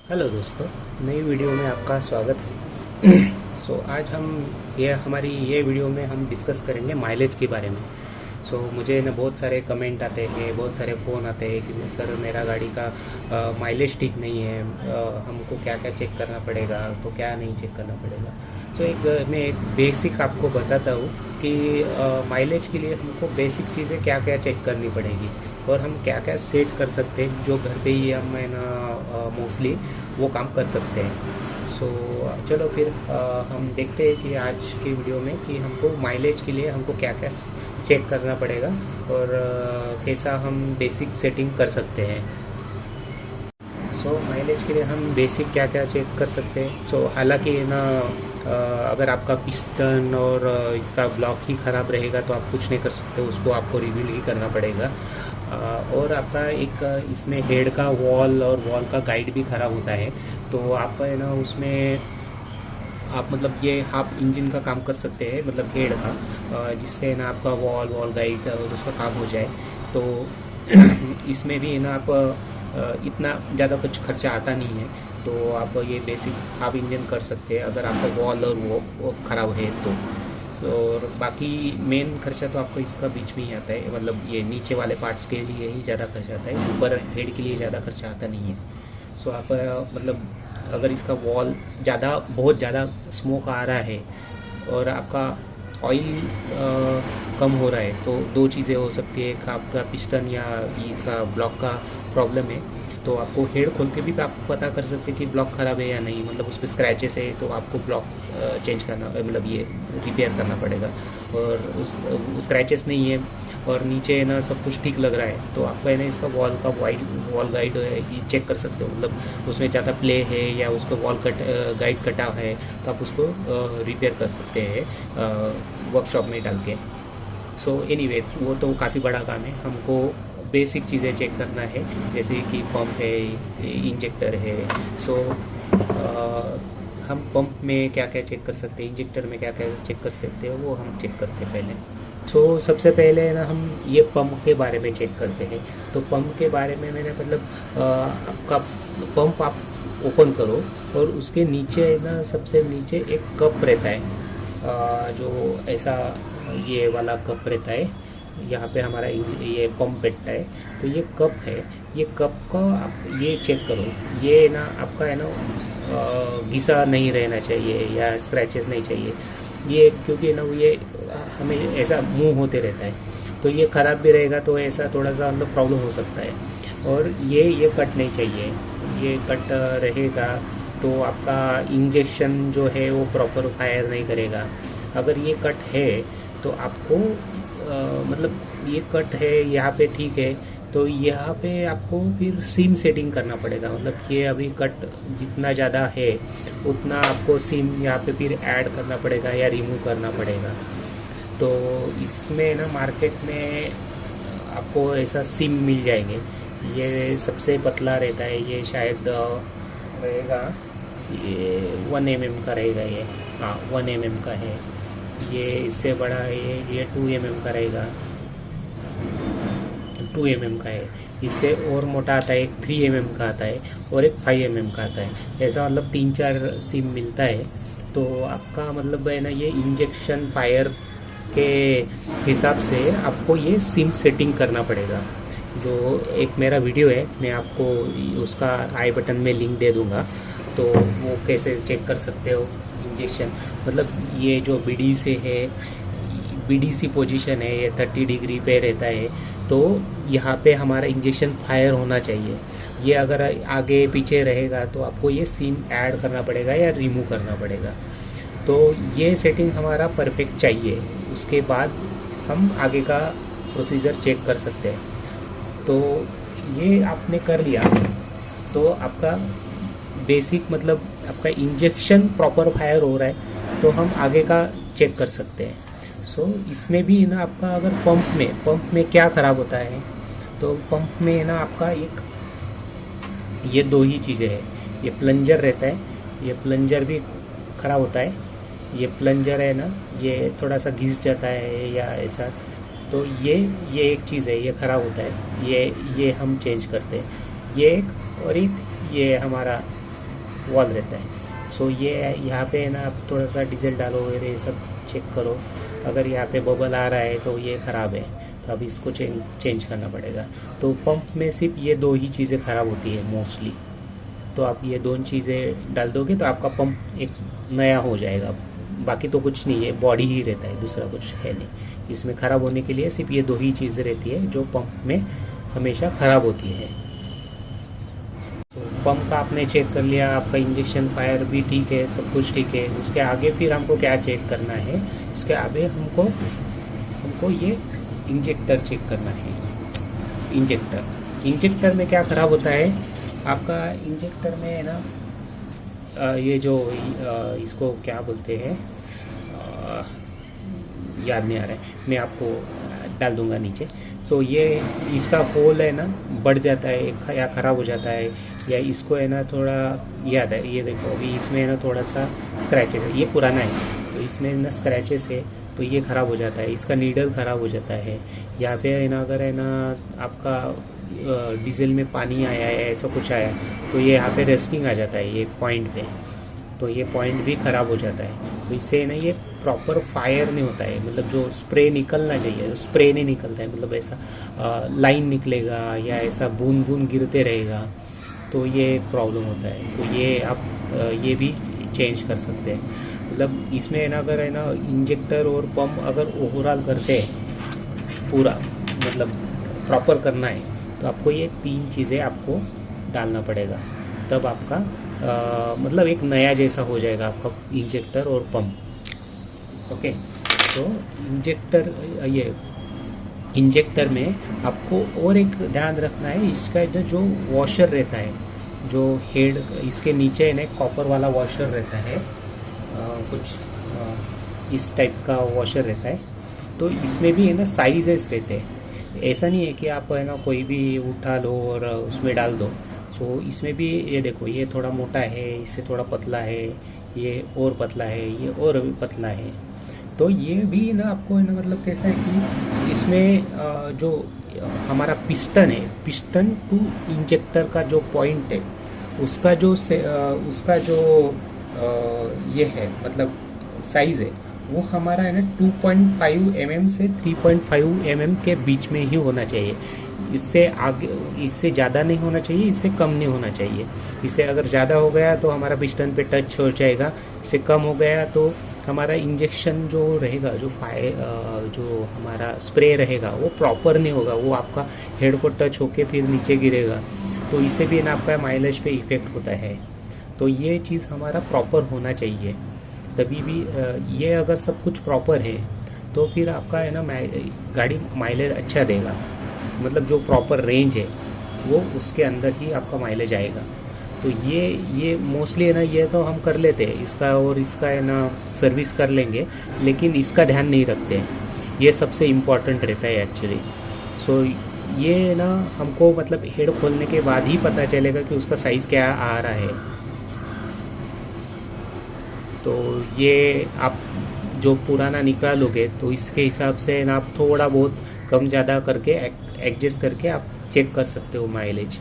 Hello दोस्तों, नई video में आपका स्वागत है। आज हम हमारी ये वीडियो में हम डिस्कस करेंगे माइलेज के बारे में। मुझे ना बहुत सारे कमेंट आते हैं, बहुत सारे फ़ोन आते हैं कि सर मेरा गाड़ी का माइलेज ठीक नहीं है, हमको क्या क्या चेक करना पड़ेगा, तो क्या नहीं चेक करना पड़ेगा। मैं एक बेसिक आपको बताता हूँ कि माइलेज के लिए हमको बेसिक चीज़ें क्या क्या चेक करनी पड़ेगी और हम क्या क्या सेट कर सकते हैं जो घर पे ही हम है ना मोस्टली वो काम कर सकते हैं। चलो फिर हम देखते हैं कि आज की वीडियो में कि हमको माइलेज के लिए हमको क्या क्या चेक करना पड़ेगा और कैसा हम बेसिक सेटिंग कर सकते हैं। माइलेज के लिए हम बेसिक क्या क्या चेक कर सकते हैं। हालांकि ना अगर आपका पिस्टन और इसका ब्लॉक ही ख़राब रहेगा तो आप कुछ नहीं कर सकते, उसको आपको रिवील ही करना पड़ेगा। और आपका एक इसमें हेड का वॉल और वॉल का गाइड भी ख़राब होता है, तो आप है ना उसमें आप मतलब ये हाफ इंजन का काम कर सकते हैं, मतलब हेड का, जिससे ना आपका वॉल गाइड और उसका काम हो जाए। तो इसमें भी ना आप इतना ज़्यादा कुछ खर्चा आता नहीं है, तो आप ये बेसिक हाफ इंजन कर सकते हैं अगर आपका वॉल और वो ख़राब है तो। और बाकी मेन खर्चा तो आपको इसका बीच में ही आता है, मतलब ये नीचे वाले पार्ट्स के लिए ही ज़्यादा खर्चा आता है, ऊपर हेड के लिए ज़्यादा खर्चा आता नहीं है। आप मतलब अगर इसका वॉल बहुत ज़्यादा स्मोक आ रहा है और आपका ऑयल कम हो रहा है तो दो चीज़ें हो सकती है। एक आपका पिस्टन या इसका ब्लॉक का प्रॉब्लम है, तो आपको हेड खोल के भी आप पता कर सकते हैं कि ब्लॉक ख़राब है या नहीं, मतलब उस पर स्क्रैचेस है तो आपको ब्लॉक चेंज करना, मतलब ये रिपेयर करना पड़ेगा। और उस स्क्रैचेस नहीं है और नीचे ना सब कुछ ठीक लग रहा है तो आपको है ना इसका वॉल गाइड ये चेक कर सकते हो, मतलब उसमें ज़्यादा प्ले है या उसका गाइड कटा है तो आप उसको रिपेयर कर सकते हैं वर्कशॉप में डाल के। एनीवे वो तो काफ़ी बड़ा काम है। हमको बेसिक चीज़ें चेक करना है, जैसे कि पंप है, इंजेक्टर है। हम पंप में क्या क्या चेक कर सकते हैं, इंजेक्टर में क्या क्या चेक कर सकते हैं, वो हम चेक करते हैं पहले। सबसे पहले ना हम ये पंप के बारे में चेक करते हैं। तो पंप के बारे में मैंने मतलब आपका पंप आप ओपन करो और उसके नीचे ना सबसे नीचे एक कप रहता है, जो ऐसा ये वाला कप रहता है, यहाँ पे हमारा ये पंप बैठता है। तो ये कप है, ये कप का आप ये चेक करो, ये ना आपका है ना घिसा नहीं रहना चाहिए या स्क्रैचेस नहीं चाहिए, ये क्योंकि ना ये हमें ऐसा मूव होते रहता है तो ये ख़राब भी रहेगा तो ऐसा थोड़ा सा मतलब प्रॉब्लम हो सकता है। और ये कट नहीं चाहिए, ये कट रहेगा तो आपका इंजेक्शन जो है वो प्रॉपर फायर नहीं करेगा। अगर ये कट है तो आपको मतलब ये कट है यहाँ पे, ठीक है, तो यहाँ पे आपको फिर सिम सेटिंग करना पड़ेगा। मतलब ये अभी कट जितना ज़्यादा है उतना आपको सिम यहाँ पे फिर ऐड करना पड़ेगा या रिमूव करना पड़ेगा। तो इसमें ना मार्केट में आपको ऐसा सिम मिल जाएंगे, ये सबसे पतला रहता है, ये शायद रहेगा ये 1 mm का रहेगा, ये हाँ 1 mm का है। ये इससे बड़ा है, ये 2 mm का रहेगा, 2 mm का है। इससे और मोटा आता है, एक 3 mm का आता है और एक 5 mm का आता है। ऐसा मतलब 3-4 सिम मिलता है। तो आपका मतलब है ना ये इंजेक्शन फायर के हिसाब से आपको ये सिम सेटिंग करना पड़ेगा। जो एक मेरा वीडियो है, मैं आपको उसका आई बटन में लिंक दे दूँगा, तो वो कैसे चेक कर सकते हो इंजेक्शन। मतलब ये जो बीडीसी पोजीशन है, ये 30 डिग्री पे रहता है, तो यहाँ पे हमारा इंजेक्शन फायर होना चाहिए। ये अगर आगे पीछे रहेगा तो आपको ये सिम ऐड करना पड़ेगा या रिमूव करना पड़ेगा। तो ये सेटिंग हमारा परफेक्ट चाहिए, उसके बाद हम आगे का प्रोसीजर चेक कर सकते हैं। तो ये आपने कर लिया तो आपका बेसिक मतलब आपका इंजेक्शन प्रॉपर फायर हो रहा है तो हम आगे का चेक कर सकते हैं। इसमें भी ना आपका अगर पंप में क्या ख़राब होता है, तो पंप में ना आपका एक ये दो ही चीज़ें हैं, ये प्लंजर रहता है, ये प्लंजर भी ख़राब होता है। ये प्लंजर है ना, ये थोड़ा सा घिस जाता है या ऐसा, तो ये एक चीज़ है, ये ख़राब होता है, ये हम चेंज करते हैं। ये एक और एक ये हमारा वॉल रहता है। सो ये यहाँ पे है ना, आप थोड़ा सा डीजल डालो और ये सब चेक करो। अगर यहाँ पे बबल आ रहा है तो ये ख़राब है, तो अब इसको चेंज करना पड़ेगा। तो पंप में सिर्फ ये दो ही चीज़ें ख़राब होती है मोस्टली। तो आप ये दोनों चीज़ें डाल दोगे तो आपका पंप एक नया हो जाएगा। बाकी तो कुछ नहीं है, बॉडी ही रहता है, दूसरा कुछ है नहीं। इसमें ख़राब होने के लिए सिर्फ ये दो ही चीज़ें रहती है जो पंप में हमेशा ख़राब होती है। तो पंप का आपने चेक कर लिया, आपका इंजेक्शन फायर भी ठीक है, सब कुछ ठीक है। उसके आगे फिर हमको क्या चेक करना है, उसके आगे हमको ये इंजेक्टर चेक करना है। इंजेक्टर में क्या ख़राब होता है आपका, इंजेक्टर में है ना ये जो इसको क्या बोलते हैं, याद नहीं आ रहा है, मैं आपको डाल दूंगा नीचे। सो ये इसका होल है ना बढ़ जाता है या ख़राब हो जाता है, या इसको है ना थोड़ा याद है, ये देखो अभी इसमें है ना थोड़ा सा स्क्रैचेस है, ये पुराना है तो इसमें ना स्क्रैचेस है, तो ये ख़राब हो जाता है। इसका नीडल ख़राब हो जाता है। यहाँ पे है ना अगर है ना आपका डीजल में पानी आया है, ऐसा कुछ आया तो ये यहाँ पे रेस्टिंग आ जाता है ये पॉइंट पे, तो ये पॉइंट भी ख़राब हो जाता है। तो इससे ना ये प्रॉपर फायर नहीं होता है, मतलब जो स्प्रे निकलना चाहिए स्प्रे नहीं निकलता है, मतलब ऐसा लाइन निकलेगा या ऐसा बूंद बूंद गिरते रहेगा, तो ये एक प्रॉब्लम होता है। तो ये आप ये भी चेंज कर सकते हैं। मतलब इसमें है ना अगर है ना इंजेक्टर और पंप अगर ओवरऑल करते हैं पूरा, मतलब प्रॉपर करना है, तो आपको ये तीन चीज़ें आपको डालना पड़ेगा, तब आपका मतलब एक नया जैसा हो जाएगा आपका इंजेक्टर और पंप। ओके, तो इंजेक्टर में आपको और एक ध्यान रखना है, इसका जो वॉशर रहता है, जो हेड इसके नीचे है ना कॉपर वाला वॉशर रहता है, कुछ इस टाइप का वॉशर रहता है। तो इसमें भी है ना साइजेस रहते हैं, ऐसा नहीं है कि आप है ना कोई भी उठा लो और उसमें डाल दो। सो इसमें भी ये देखो, ये थोड़ा मोटा है, इससे थोड़ा पतला है, ये और पतला है, ये और भी पतला है। तो ये भी ना आपको है ना मतलब कैसा है कि इसमें जो हमारा पिस्टन है, पिस्टन टू इंजेक्टर का जो पॉइंट है, उसका जो ये है मतलब साइज़ है, वो हमारा है ना 2.5 mm से 3.5 mm के बीच में ही होना चाहिए। इससे आगे, इससे ज़्यादा नहीं होना चाहिए, इससे कम नहीं होना चाहिए। इससे अगर ज़्यादा हो गया तो हमारा पिस्टन पे टच हो जाएगा, इससे कम हो गया तो हमारा इंजेक्शन जो रहेगा, जो हमारा स्प्रे रहेगा वो प्रॉपर नहीं होगा, वो आपका हेड को टच होके फिर नीचे गिरेगा, तो इससे भी ना आपका माइलेज पे इफ़ेक्ट होता है। तो ये चीज़ हमारा प्रॉपर होना चाहिए, तभी भी ये अगर सब कुछ प्रॉपर है तो फिर आपका है ना गाड़ी माइलेज अच्छा देगा। मतलब जो प्रॉपर रेंज है वो उसके अंदर ही आपका माइलेज आएगा। तो ये मोस्टली है ना, ये तो हम कर लेते हैं इसका, और इसका है ना सर्विस कर लेंगे, लेकिन इसका ध्यान नहीं रखते। ये सबसे इम्पॉर्टेंट रहता है एक्चुअली। सो ये ना हमको मतलब हेड खोलने के बाद ही पता चलेगा कि उसका साइज़ क्या आ रहा है। तो ये आप जो पुराना निकालोगे तो इसके हिसाब से ना आप थोड़ा बहुत कम ज़्यादा करके एडजस्ट करके आप चेक कर सकते हो माइलेज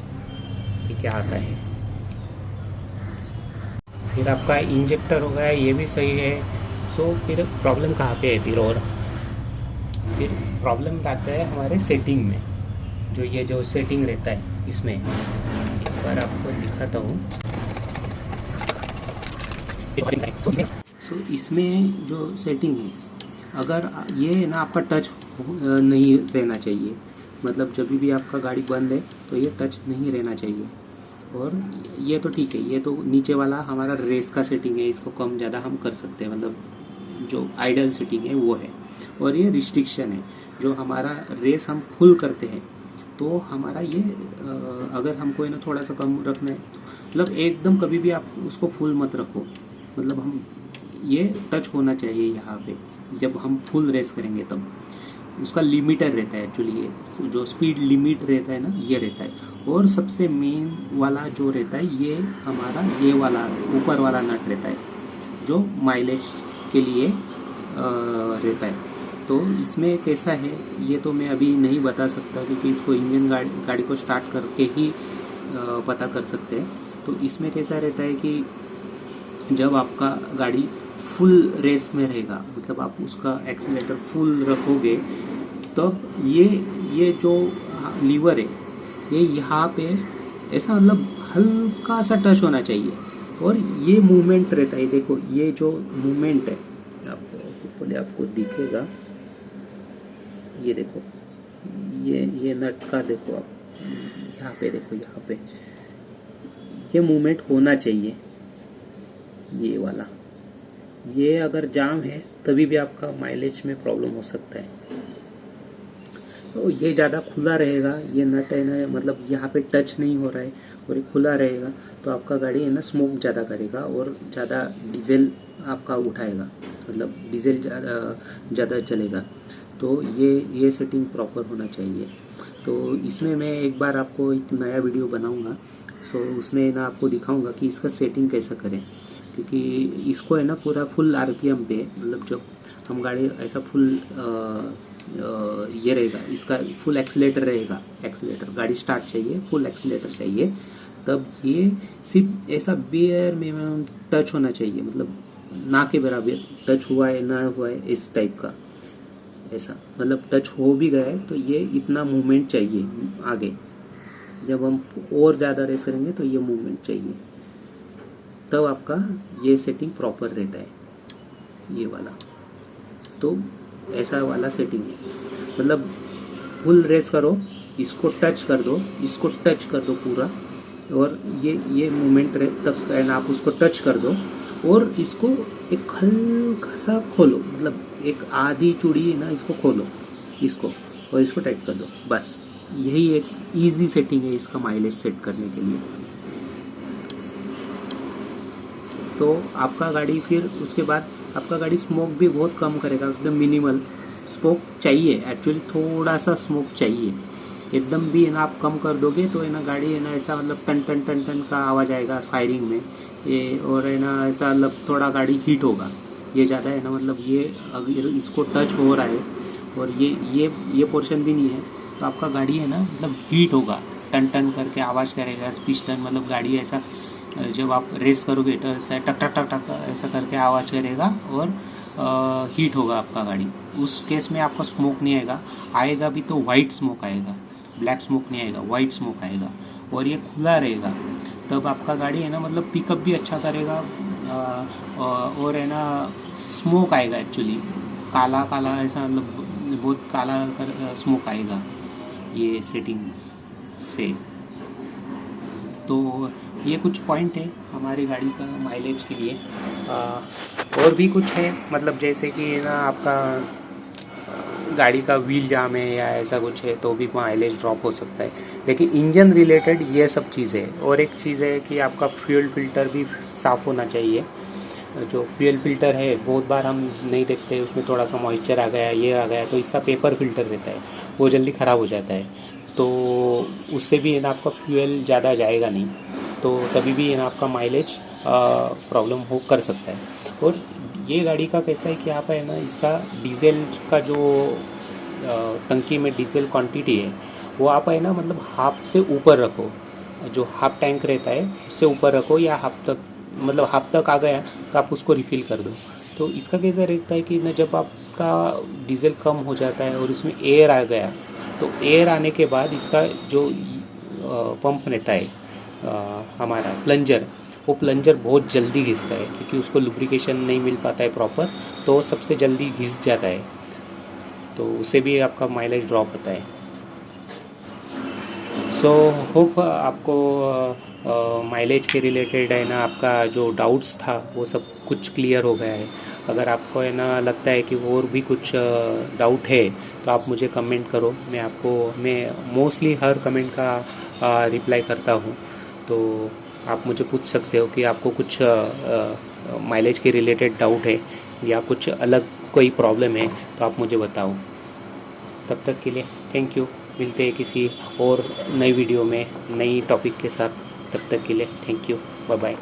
कि क्या आता है। फिर आपका इंजेक्टर हो गया, ये भी सही है। सो फिर प्रॉब्लम कहाँ पे है फिर, और फिर प्रॉब्लम आता है हमारे सेटिंग में, जो सेटिंग रहता है इसमें। एक बार आपको दिखाता हूँ। सो इसमें जो सेटिंग है, अगर ये ना आपका टच नहीं रहना चाहिए, मतलब जब भी आपका गाड़ी बंद है तो ये टच नहीं रहना चाहिए। और ये तो ठीक है, ये तो नीचे वाला हमारा रेस का सेटिंग है, इसको कम ज़्यादा हम कर सकते हैं, मतलब जो आइडल सेटिंग है वो है। और ये रिस्ट्रिक्शन है, जो हमारा रेस हम फुल करते हैं तो हमारा ये अगर हमको है ना थोड़ा सा कम रखना है, मतलब एकदम कभी भी आप उसको फुल मत रखो, मतलब हम ये टच होना चाहिए यहाँ पे जब हम फुल रेस करेंगे तब। उसका लिमिटर रहता है एक्चुअली, ये जो स्पीड लिमिट रहता है ना ये रहता है। और सबसे मेन वाला जो रहता है ये हमारा ये वाला ऊपर वाला नट रहता है जो माइलेज के लिए रहता है। तो इसमें कैसा है ये तो मैं अभी नहीं बता सकता, क्योंकि इसको इंजन गाड़ी को स्टार्ट करके ही पता कर सकते हैं। तो इसमें कैसा रहता है कि जब आपका गाड़ी फुल रेस में रहेगा, मतलब आप उसका एक्सीलेटर फुल रखोगे, तब ये जो लीवर है ये यहाँ पे ऐसा मतलब हल्का सा टच होना चाहिए, और ये मूवमेंट रहता है। देखो ये जो मूवमेंट है आपको दिखेगा, ये देखो ये नट का देखो आप, यहाँ पे देखो, यहाँ पे ये मूवमेंट होना चाहिए, ये वाला। ये अगर जाम है तभी भी आपका माइलेज में प्रॉब्लम हो सकता है। तो ये ज़्यादा खुला रहेगा, ये नट है ना, मतलब यहाँ पे टच नहीं हो रहा है और ये खुला रहेगा, तो आपका गाड़ी है ना स्मोक ज़्यादा करेगा और ज़्यादा डीजल आपका उठाएगा, मतलब डीजल ज़्यादा चलेगा। तो ये सेटिंग प्रॉपर होना चाहिए। तो इसमें मैं एक बार आपको एक नया वीडियो बनाऊंगा, सो उसमें ना आपको दिखाऊंगा कि इसका सेटिंग कैसा करें, क्योंकि इसको है ना पूरा फुल आरपीएम पे, मतलब जब हम गाड़ी ऐसा फुल ये रहेगा, इसका फुल एक्सीलेटर रहेगा, एक्सीलेटर गाड़ी स्टार्ट चाहिए, फुल एक्सीलेटर चाहिए, तब ये सिर्फ ऐसा बेयर में टच होना चाहिए, मतलब ना के बराबर टच हुआ है ना हुआ है इस टाइप का, ऐसा मतलब टच हो भी गया है तो ये इतना मूवमेंट चाहिए आगे। जब हम और ज़्यादा रेस करेंगे तो ये मूवमेंट चाहिए, तब आपका ये सेटिंग प्रॉपर रहता है, ये वाला। तो ऐसा वाला सेटिंग है, मतलब फुल रेस करो, इसको टच कर दो, इसको टच कर दो पूरा, और ये मूवमेंट तक है ना, आप उसको टच कर दो और इसको एक हल्का सा खोलो, मतलब एक आधी चूड़ी ना इसको खोलो इसको, और इसको टाइट कर दो, बस। यही एक इजी सेटिंग है इसका माइलेज सेट करने के लिए। तो आपका गाड़ी फिर उसके बाद आपका गाड़ी स्मोक भी बहुत कम करेगा, एकदम मिनिमल स्मोक चाहिए, एक्चुअली थोड़ा सा स्मोक चाहिए, एकदम भी है ना आप कम कर दोगे तो है ना गाड़ी है ना ऐसा मतलब टन टन टन टन का आवाज़ आएगा फायरिंग में ये, और है ना ऐसा मतलब थोड़ा गाड़ी हीट होगा, ये ज़्यादा है ना, मतलब ये अगर इसको टच हो रहा है और ये पोर्शन भी नहीं है, तो आपका गाड़ी है ना मतलब हीट होगा, टन टन करके आवाज़ करेगा, पिस्टन, मतलब गाड़ी ऐसा जब आप रेस करोगे तो ऐसा टक टक टक टक ऐसा करके आवाज़ करेगा और हीट होगा आपका गाड़ी। उस केस में आपका स्मोक नहीं आएगा, आएगा भी तो वाइट स्मोक आएगा, ब्लैक स्मोक नहीं आएगा, वाइट स्मोक आएगा, और ये खुला रहेगा, तब आपका गाड़ी है ना मतलब पिकअप भी अच्छा करेगा, और है ना स्मोक आएगा, एक्चुअली काला काला ऐसा मतलब बहुत काला स्मोक आएगा ये सेटिंग से। तो ये कुछ पॉइंट है हमारी गाड़ी का माइलेज के लिए। और भी कुछ है, मतलब जैसे कि ना आपका गाड़ी का व्हील जाम है या ऐसा कुछ है तो भी माइलेज ड्रॉप हो सकता है, लेकिन इंजन रिलेटेड ये सब चीज़ है। और एक चीज़ है कि आपका फ्यूल फिल्टर भी साफ़ होना चाहिए। जो फ्यूल फिल्टर है बहुत बार हम नहीं देखते, उसमें थोड़ा सा मॉइस्चर आ गया, ये आ गया, तो इसका पेपर फिल्टर रहता है, वो जल्दी ख़राब हो जाता है, तो उससे भी है ना आपका फ्यूल ज़्यादा जाएगा नहीं, तो तभी भी है ना आपका माइलेज प्रॉब्लम हो कर सकता है। और ये गाड़ी का कैसा है कि आप है ना इसका डीजल का जो टंकी में डीजल क्वांटिटी है वो आप है ना मतलब हाफ से ऊपर रखो, जो हाफ टैंक रहता है उससे ऊपर रखो, या हाफ तक आ गया तो आप उसको रिफ़िल कर दो। तो इसका कैसा रहता है कि ना जब आपका डीजल कम हो जाता है और इसमें एयर आ गया, तो एयर आने के बाद इसका जो पंप रहता है हमारा प्लंजर, वो प्लंजर बहुत जल्दी घिसता है, क्योंकि उसको लुब्रिकेशन नहीं मिल पाता है प्रॉपर, तो सबसे जल्दी घिस जाता है, तो उससे भी आपका माइलेज ड्रॉप होता है। सो होप आपको माइलेज के रिलेटेड है ना आपका जो डाउट्स था वो सब कुछ क्लियर हो गया है। अगर आपको है ना लगता है कि और भी कुछ डाउट है तो आप मुझे कमेंट करो, मैं मोस्टली हर कमेंट का रिप्लाई करता हूँ, तो आप मुझे पूछ सकते हो कि आपको कुछ माइलेज के रिलेटेड डाउट है या कुछ अलग कोई प्रॉब्लम है तो आप मुझे बताओ। तब तक के लिए थैंक यू, मिलते हैं किसी और नई वीडियो में नई टॉपिक के साथ। तब तक के लिए थैंक यू, बाय बाय।